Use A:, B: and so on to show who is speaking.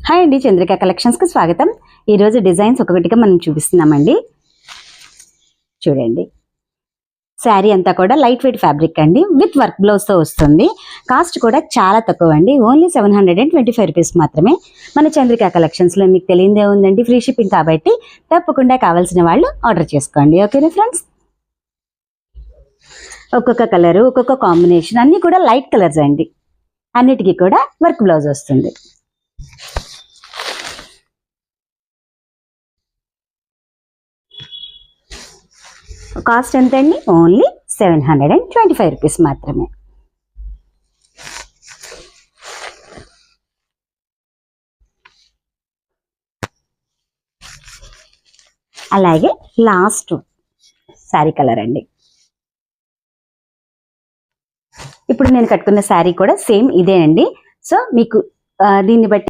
A: Hi అండి, చంద్రిక కలెక్షన్స్కి స్వాగతం. ఈరోజు డిజైన్స్ ఒక్కొక్కటిగా మనం చూపిస్తున్నామండి. చూడండి, శారీ అంతా కూడా లైట్ వెయిట్ ఫ్యాబ్రిక్ అండి, విత్ వర్క్ బ్లౌజ్తో వస్తుంది. కాస్ట్ కూడా చాలా తక్కువ అండి, ఓన్లీ 725 రూపీస్ మాత్రమే. మన చంద్రిక కలెక్షన్స్లో మీకు తెలియదే ఉందండి, ఫ్రీ షిప్పింగ్ కాబట్టి తప్పకుండా కావాల్సిన వాళ్ళు ఆర్డర్ చేసుకోండి. ఓకేనా ఫ్రెండ్స్, ఒక్కొక్క కలరు ఒక్కొక్క కాంబినేషన్ అన్నీ కూడా లైట్ కలర్స్ అండి, అన్నిటికీ కూడా వర్క్ బ్లౌజ్ వస్తుంది. కాస్ట్ ఎంత అండి? ఓన్లీ 725 రూపీస్ మాత్రమే. అలాగే లాస్ట్ శారీ కలర్ అండి. ఇప్పుడు నేను కట్టుకున్న శారీ కూడా సేమ్ ఇదే అండి. సో మీకు దీన్ని బట్టి